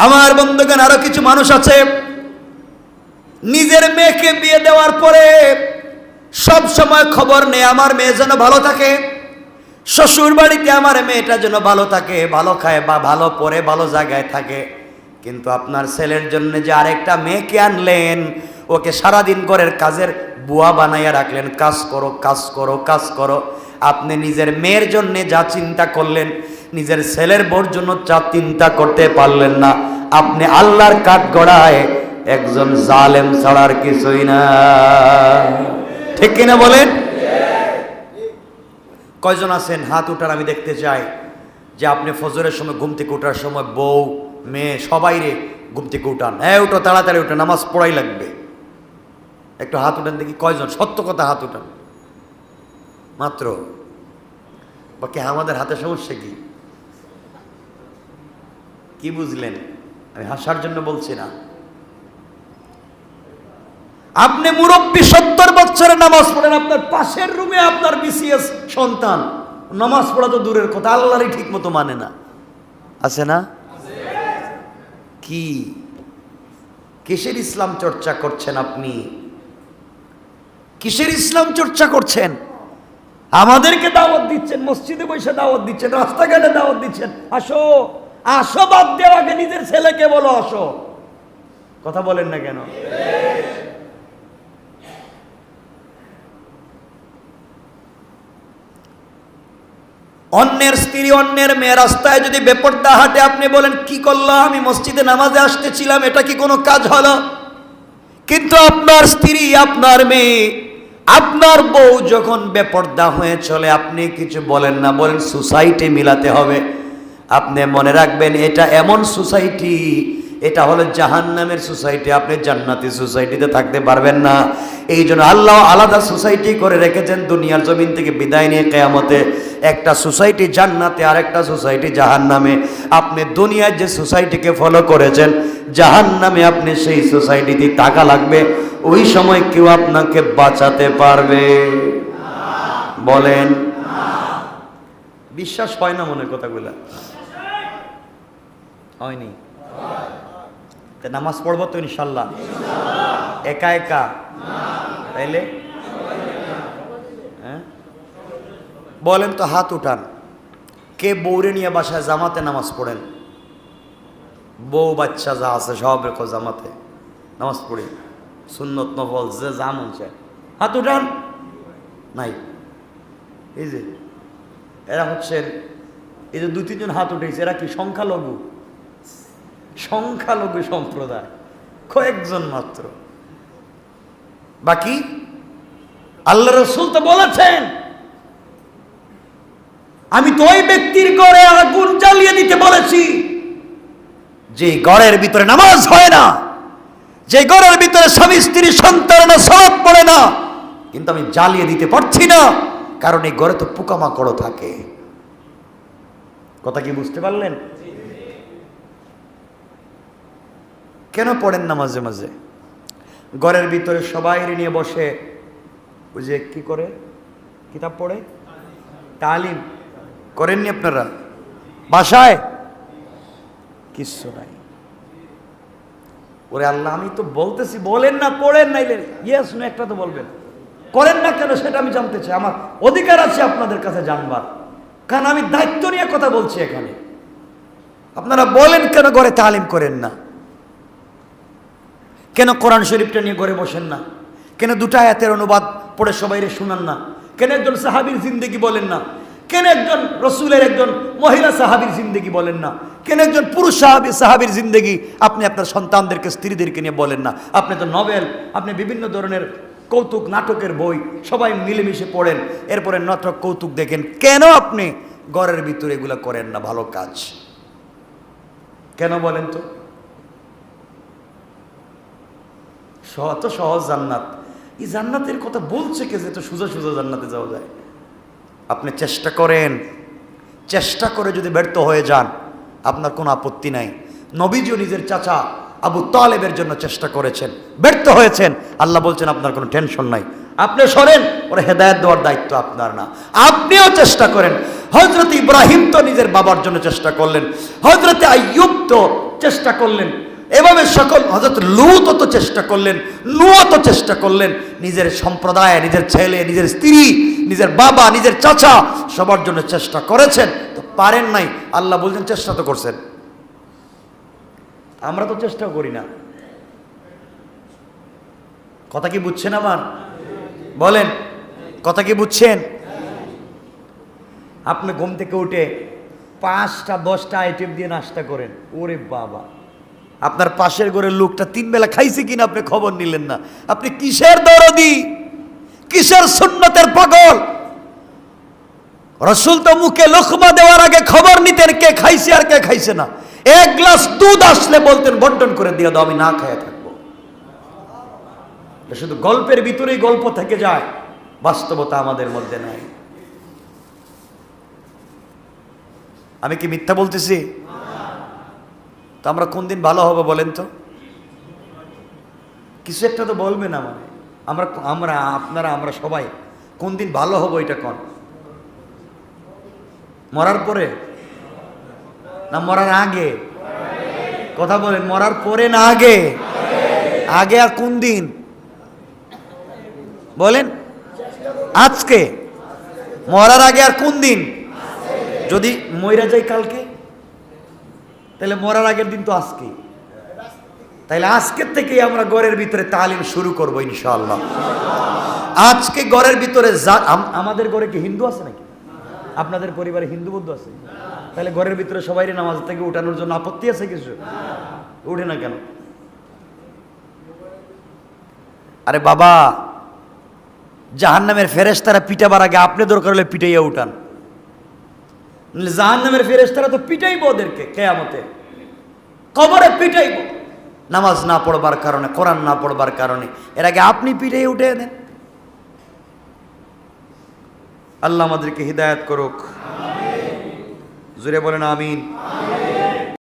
আমার বন্ধুগণ, আরো কিছু মানুষ আছে নিজের মেয়েকে বিয়ে দেওয়ার পরে সব সময় খবর নেই আমার মেয়ে যেন ভালো থাকে, শ্বশুর বাড়িতে আমার মেয়েটা যেন ভালো থাকে, ভালো খায় বা ভালো পরে ভালো জায়গায় থাকে। কিন্তু আপনার ছেলের জন্য যে আরেকটা মেয়েকে আনলেন, ওকে সারাদিন ঘরের কাজের বুয়া বানাইয়া রাখলেন, কাজ করো কাজ করো কাজ করো। আপনি নিজের মেয়ের জন্য যা চিন্তা করলেন, নিজের ছেলের বউর জন্য যা চিন্তা করতে পারলেন না। আপনি আল্লাহর কাঠগড়ায় একজন জালেম ছাড়ার কিছুই না। ঠিক কিনা বলেন? কয়জন আছেন হাত উঠান, আমি দেখতে চাই যে আপনি ফজরের সময় ঘুম থেকে ওঠার সময় বউ মেয়ে সবাই রে ঘুম থেকে উঠান, হ্যাঁ উঠো তাড়াতাড়ি উঠো, নামাজ পড়াই লাগবে। একটু হাত উঠান দেখি কয়জন, সত্য কথা হাত উঠান মাত্র। বাকি আমাদের হাতে সমস্যা কি? কি বুঝলেন? আমি হাসার জন্য বলছি না। আপনি মুরব্বী 70 বছরের নামাজ পড়েন, আপনার পাশের রুমে আপনার বিসিএস সন্তান নামাজ পড়া তো দূরের কথা, আল্লাহরই ঠিক মতো মানে না, আছে না? কি কিসের ইসলাম চর্চা করছেন আপনি? কিসের ইসলাম চর্চা করছেন? আমাদেরকে দাওয়াত দিচ্ছেন, মসজিদে বসে দাওয়াত দিচ্ছেন, রাস্তাঘাটে দাওয়াত দিচ্ছেন, আসো আসো, বাদ দেওয়া আগে নিজের ছেলেকে বলো আসো। কথা বলেন না কেন? অন্যের স্ত্রী অন্যের মেয়ে রাস্তায় যদি বেপরদা হাঁটে, আপনি বলেন কি করলাম, আমি মসজিদে নামাজে আসতেছিলাম, এটা কি কোনো কাজ হলো? কিন্তু আপনার স্ত্রী আপনার মেয়ে আপনার বউ যখন বেপরদা হয়ে চলে, আপনি কিছু বলেন না, বলেন সোসাইটি মিলাতে হবে। আপনি মনে রাখবেন এটা এমন সোসাইটি, এটা হলো জাহান্নামের সোসাইটি, আপনি জান্নাতি সোসাইটিতে থাকতে পারবেন না। এই জন্য আল্লাহ আলাদা সোসাইটি করে রেখেছেন দুনিয়ার জমিন থেকে বিদায় নিয়ে কিয়ামতে। একটা সোসাইটি জান্নাতে আর একটা সোসাইটি জাহান্নামে। আপনি দুনিয়ার যে সোসাইটিকে ফলো করেছেন, জাহান্নামে আপনি সেই সোসাইটিতে টাকা লাগবে, ওই সময় কেউ আপনাকে বাঁচাতে পারবে? বলেন বিশ্বাস হয় না মনে কথাগুলা? হয়নি? নামাজ পড়বো তো ইনশাল্লাহ, একা একা তাইলে? হ্যাঁ বলেন তো, হাত উঠান কে বউরে নিয়ে বাসায় জামাতে নামাজ পড়েন? বউ বাচ্চা যা আছে সব রেখো, জামাতে নামাজ পড়ি, সুন্নত নফল যে যা মন চায়, হাত উঠান। নাই, এই যে এরা হচ্ছেন, এই যে 2-3 জন হাত উঠেছে, এরা কি সংখ্যালঘু? সংখ্যালঘু সম্প্রদায়, কয়েকজন মাত্র। বাকি আল্লাহ রাসূল তো বলেছেন, আমি তো ওই ব্যক্তির ঘরে আগুন জ্বালিয়ে দিতে বলেছি যে ঘরের ভিতরে নামাজ হয় না, যে ঘরের ভিতরে স্বামী স্ত্রী সন্তান সালাত পড়ে না, কিন্তু আমি জ্বালিয়ে দিতে পারছি না, কারণ এই ঘরে তো পোকামাকড় থাকে। কথা কি বুঝতে পারলেন? কেন পড়েন না মাঝে মাঝে? ঘরের ভিতরে সবাই নিয়ে বসে ওই যে কি করে, কিতাব পড়ে, তালিম করেননি আপনারা? বাসায় কিচ্ছু নাই। ওরে আল্লাহ, আমি তো বলতেছি বলেন না, পড়েন নাইলে ইয়েস নো একটা তো বলবেন। করেন না কেন সেটা আমি জানতে চাই, আমার অধিকার আছে আপনাদের কাছে জানবার, কারণ আমি দায়িত্ব নিয়ে কথা বলছি এখানে। আপনারা বলেন কেন ঘরে তালিম করেন না? কেন কোরআন শরীফটা নিয়ে ঘরে বসেন না? কেন 2 আয়াতের অনুবাদ পড়ে সবাই শুনান না? কেন একজন সাহাবীর জিন্দেগি বলেন না? কেন একজন রসুলের একজন মহিলা সাহাবীর জিন্দেগি বলেন না? কেন একজন পুরুষ সাহাবীর জিন্দেগি আপনি আপনার সন্তানদেরকে স্ত্রীদেরকে নিয়ে বলেন না? আপনি তো নভেল, আপনি বিভিন্ন ধরনের কৌতুক নাটকের বই সবাই মিলেমিশে পড়েন, এরপরে নাটক কৌতুক দেখেন, কেন আপনি ঘরের ভিতরে এগুলো করেন না? ভালো কাজ কেন বলেন তো? তো সহজ জান্নাত, এই জান্নাতের কথা বলছে কে যে তো সোজা সোজা জান্নাতে যাওয়া যায়? আপনি চেষ্টা করেন, চেষ্টা করে যদি ব্যর্থ হয়ে যান আপনার কোনো আপত্তি নাই। নবীজিও নিজের চাচা আবু তালেবের জন্য চেষ্টা করেছেন, ব্যর্থ হয়েছেন। আল্লাহ বলছেন আপনার কোনো টেনশন নাই, আপনি সরেন, ওরা হেদায়েত দেওয়ার দায়িত্ব আপনার না, আপনিও চেষ্টা করেন। হযরত ইব্রাহিম তো নিজের বাবার জন্য চেষ্টা করলেন, হযরত আইয়ুব তো চেষ্টা করলেন, এভাবে সকল হযরত লূত তো চেষ্টা করলেন, নূহ তো চেষ্টা করলেন, নিজের সম্প্রদায়, নিজের ছেলে, নিজের স্ত্রী, নিজের বাবা, নিজের চাচা, সবার জন্য চেষ্টা করেছেন, তো পারেন নাই। আল্লাহ বলছেন চেষ্টা তো করছেন, আমরা তো চেষ্টাও করি না। কথা কি বুঝছেন আমার? বলেন, কথা কি বুঝছেন? আপনি ঘুম থেকে উঠে 5টা 10টা আইটেম দিয়ে নাস্তা করেন, ওরে বাবা, আপনার পাশের ঘরের লোকটা 3 বেলা খাইছে কিনা আপনি খবর নিলেন না। আপনি কিসের দরদি, কিসের সুন্নতের পাগল? রাসূল তো মুখে লোকমা দেওয়ার আগে খবর নিতেন কে খাইছে আর কে খাইছে না। 1 গ্লাস দুধ আসলে বলতেন বন্টন করে দিয়ে দাও, আমি না খেয়ে থাকবো। শুধু গল্পের ভিতরেই গল্প থেকে যায়, বাস্তবতা আমাদের মধ্যে নাই। আমি কি মিথ্যা বলতেছি? তো আমরা কোন দিন ভালো হবে বলেন তো? কিছু একটা তো বলবেন। আমরা সবাই কোন দিন ভালো হবো এটা কোন? মরার পরে না মরার আগে? কথা বলেন, মরার পরে না আগে? আগে। আর কোন দিন বলেন? আজকে। মরার আগে আর কোন দিন? যদি মইরা যাই কালকে, তাহলে মরার আগের দিন তো আজকে। তাইলে আজকের থেকেই আমরা ঘরের ভিতরে তালিম শুরু করব ইনশাআল্লাহ। আজকে ঘরের ভিতরে আমাদের ঘরে কি হিন্দু আছে নাকি? আপনাদের পরিবারে হিন্দু বৌদ্ধ আছে? তাহলে ঘরের ভিতরে সবাই নামাজ থেকে উঠানোর জন্য আপত্তি আছে কিছু? উঠে না কেন? আরে বাবা, জাহান্নামের ফেরেশতারা পিটাবার আগে আপনি দরকার হলে পিটাইয়া উঠান। জাহান্নামের ফেরেশতারা তো পিটাইব ওদেরকে কিয়ামতে, কবরে পিটাইব নামাজ না পড়বার কারণে, কোরআন না পড়বার কারণে। এর আগে আপনি পিটাই উঠে দেন। আল্লাহ আমাদেরকে হিদায়াত করুক, জোরে বলেন আমিন।